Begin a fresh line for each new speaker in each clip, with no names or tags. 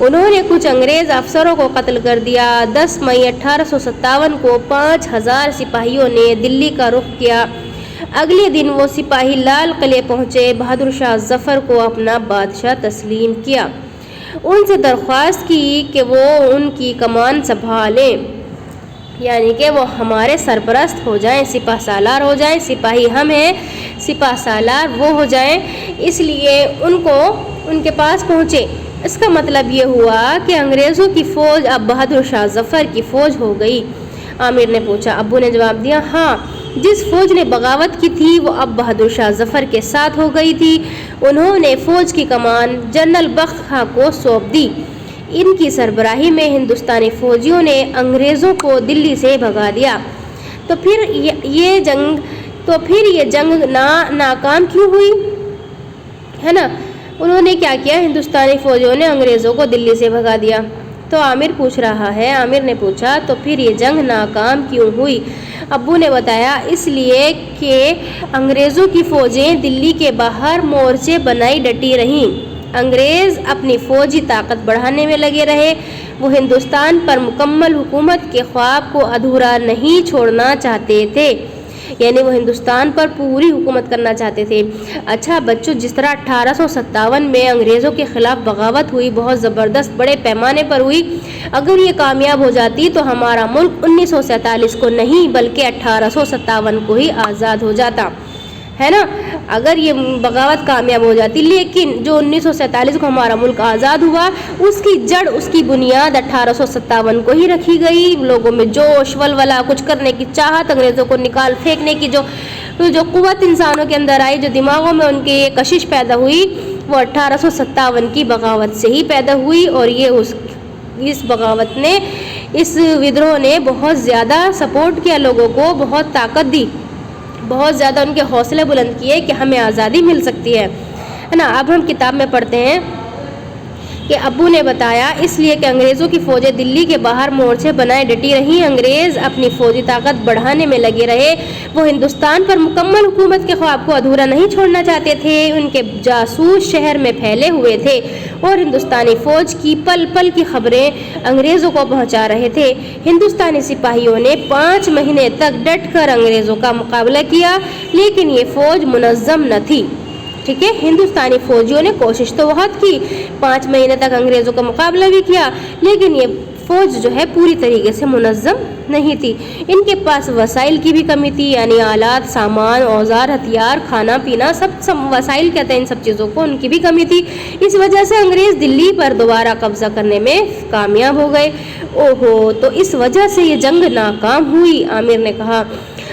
انہوں نے کچھ انگریز افسروں کو قتل کر دیا۔ 10 مئی 1857 کو 5000 سپاہیوں نے دلی کا رخ کیا۔ اگلے دن وہ سپاہی لال قلعے پہنچے، بہادر شاہ ظفر کو اپنا بادشاہ تسلیم کیا، ان سے درخواست کی کہ وہ ان کی کمان سنبھالیں، یعنی کہ وہ ہمارے سرپرست ہو جائیں، سپہ سالار ہو جائیں، سپاہی ہم ہیں، سپہ سالار وہ ہو جائیں۔ اس لیے ان کے پاس پہنچے۔ اس کا مطلب یہ ہوا کہ انگریزوں کی فوج اب بہادر شاہ ظفر کی فوج ہو گئی۔ عامر نے پوچھا۔ ابو نے جواب دیا، ہاں، جس فوج نے بغاوت کی تھی وہ اب بہادر شاہ ظفر کے ساتھ ہو گئی تھی۔ انہوں نے فوج کی کمان جنرل بخت خاں کو سونپ دی۔ ان کی سربراہی میں ہندوستانی فوجیوں نے انگریزوں کو دلی سے بھگا دیا۔ تو پھر یہ جنگ ناکام کیوں ہوئی، ہے نا؟ انہوں نے کیا کیا؟ ہندوستانی فوجیوں نے انگریزوں کو دلی سے بھگا دیا۔ تو عامر پوچھ رہا ہے، عامر نے پوچھا تو پھر یہ جنگ ناکام کیوں ہوئی؟ ابو نے بتایا، اس لیے کہ انگریزوں کی فوجیں دلی کے باہر مورچے بنائی ڈٹی رہیں۔ انگریز اپنی فوجی طاقت بڑھانے میں لگے رہے۔ وہ ہندوستان پر مکمل حکومت کے خواب کو ادھورا نہیں چھوڑنا چاہتے تھے، یعنی وہ ہندوستان پر پوری حکومت کرنا چاہتے تھے۔ اچھا بچوں، جس طرح 1857 میں انگریزوں کے خلاف بغاوت ہوئی، بہت زبردست بڑے پیمانے پر ہوئی، اگر یہ کامیاب ہو جاتی تو ہمارا ملک 1947 کو نہیں بلکہ 1857 کو ہی آزاد ہو جاتا، ہے نا؟ اگر یہ بغاوت کامیاب ہو جاتی، لیکن جو 1947 کو ہمارا ملک آزاد ہوا، اس کی جڑ، اس کی بنیاد 1857 کو ہی رکھی گئی۔ لوگوں میں جوش ولولہ، کچھ کرنے کی چاہت، انگریزوں کو نکال پھینکنے کی جو قوت انسانوں کے اندر آئی، جو دماغوں میں ان کے کشش پیدا ہوئی، وہ 1857 کی بغاوت سے ہی پیدا ہوئی۔ اور اس بغاوت نے، اس ودروہ نے بہت زیادہ سپورٹ کیا، لوگوں کو بہت طاقت دی، بہت زیادہ ان کے حوصلے بلند کیے کہ ہمیں آزادی مل سکتی ہے نا؟ اب ہم کتاب میں پڑھتے ہیں کہ ابو نے بتایا، اس لیے کہ انگریزوں کی فوجیں دلی کے باہر مورچے بنائے ڈٹی رہیں، انگریز اپنی فوجی طاقت بڑھانے میں لگے رہے، وہ ہندوستان پر مکمل حکومت کے خواب کو ادھورا نہیں چھوڑنا چاہتے تھے، ان کے جاسوس شہر میں پھیلے ہوئے تھے اور ہندوستانی فوج کی پل پل کی خبریں انگریزوں کو پہنچا رہے تھے۔ ہندوستانی سپاہیوں نے 5 مہینے تک ڈٹ کر انگریزوں کا مقابلہ کیا، لیکن یہ فوج منظم نہ تھی۔ ٹھیک ہے، ہندوستانی فوجیوں نے کوشش تو بہت کی، 5 مہینے تک انگریزوں کا مقابلہ بھی کیا، لیکن یہ فوج جو ہے پوری طریقے سے منظم نہیں تھی۔ ان کے پاس وسائل کی بھی کمی تھی، یعنی آلات، سامان، اوزار، ہتھیار، کھانا پینا، سب وسائل کہتے ہیں ان سب چیزوں کو، ان کی بھی کمی تھی۔ اس وجہ سے انگریز دلی پر دوبارہ قبضہ کرنے میں کامیاب ہو گئے۔ اوہو، تو اس وجہ سے یہ جنگ ناکام ہوئی، عامر نے کہا۔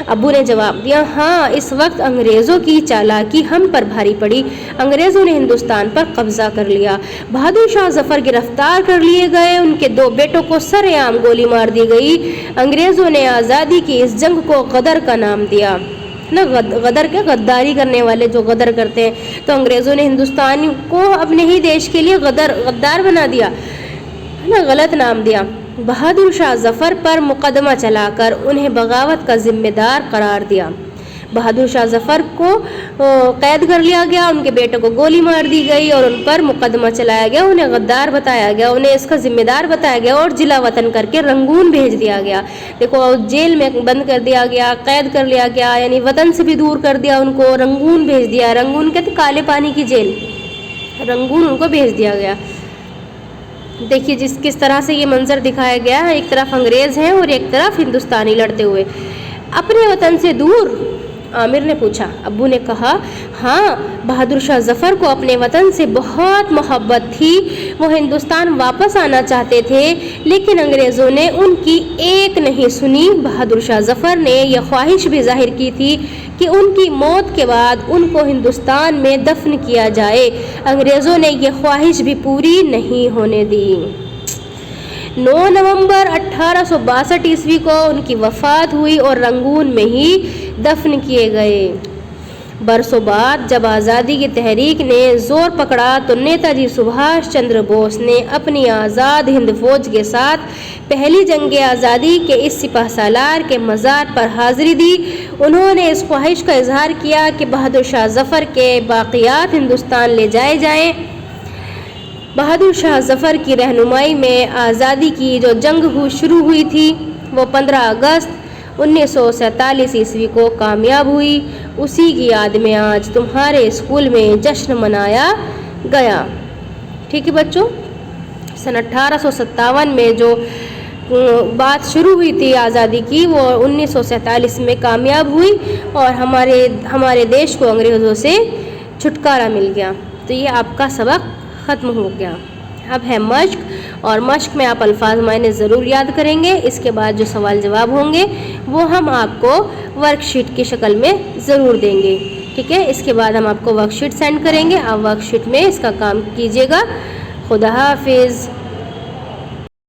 ابو نے جواب دیا، ہاں، اس وقت انگریزوں کی چالاکی ہم پر بھاری پڑی، انگریزوں نے ہندوستان پر قبضہ کر لیا، بہادر شاہ ظفر گرفتار کر لیے گئے، ان کے 2 بیٹوں کو سر عام گولی مار دی گئی۔ انگریزوں نے آزادی کی اس جنگ کو غدر کا نام دیا نا، غدر کے غداری کرنے والے جو غدر کرتے ہیں، تو انگریزوں نے ہندوستان کو اپنے ہی دیش کے لیے غدار بنا دیا نا، غلط نام دیا۔ بہادر شاہ ظفر پر مقدمہ چلا کر انہیں بغاوت کا ذمہ دار قرار دیا۔ بہادر شاہ ظفر کو قید کر لیا گیا، ان کے بیٹوں کو گولی مار دی گئی اور ان پر مقدمہ چلایا گیا، انہیں غدار بتایا گیا، انہیں اس کا ذمہ دار بتایا گیا اور جلا وطن کر کے رنگون بھیج دیا گیا۔ دیکھو، جیل میں بند کر دیا گیا، قید کر لیا گیا، یعنی وطن سے بھی دور کر دیا ان کو، رنگون بھیج دیا۔ رنگون کہتے کالے پانی کی جیل، رنگون ان کو بھیج دیا گیا۔ دیکھیے کس طرح سے یہ منظر دکھایا گیا ہے، ایک طرف انگریز ہیں اور ایک طرف ہندوستانی لڑتے ہوئے اپنے وطن سے دور۔ عامر نے پوچھا۔ ابو نے کہا، ہاں، بہادر شاہ ظفر کو اپنے وطن سے بہت محبت تھی، وہ ہندوستان واپس آنا چاہتے تھے، لیکن انگریزوں نے ان کی ایک نہیں سنی۔ بہادر شاہ ظفر نے یہ خواہش بھی ظاہر کی تھی کہ ان کی موت کے بعد ان کو ہندوستان میں دفن کیا جائے، انگریزوں نے یہ خواہش بھی پوری نہیں ہونے دی۔ 9 نومبر 1862 عیسوی کو ان کی وفات ہوئی اور رنگون میں ہی دفن کیے گئے۔ برسوں بعد جب آزادی کی تحریک نے زور پکڑا تو نیتا جی سبھاش چندر بوس نے اپنی آزاد ہند فوج کے ساتھ پہلی جنگ آزادی کے اس سپہ سالار کے مزار پر حاضری دی۔ انہوں نے اس خواہش کا اظہار کیا کہ بہادر شاہ ظفر کے باقیات ہندوستان لے جائے جائیں۔ بہادر شاہ ظفر کی رہنمائی میں آزادی کی جو جنگ شروع ہوئی تھی وہ 15 اگست 1947 عیسوی کو کامیاب ہوئی. اسی کی یاد میں آج تمہارے اسکول میں جشن منایا گیا. ٹھیک ہے بچوں، سن 1857 میں جو بات شروع ہوئی تھی آزادی کی وہ 1947 میں کامیاب ہوئی اور ہمارے دیش کو انگریزوں سے چھٹکارا مل گیا. تو یہ آپ کا سبق ختم ہو گیا. اب ہے مشق، اور مشق میں آپ الفاظ معنی ضرور یاد کریں گے. اس کے بعد جو سوال جواب ہوں گے وہ ہم آپ کو ورک شیٹ کی شکل میں ضرور دیں گے. ٹھیک ہے، اس کے بعد ہم آپ کو ورک شیٹ سینڈ کریں گے. آپ ورک شیٹ میں اس کا کام کیجیے گا. خدا حافظ.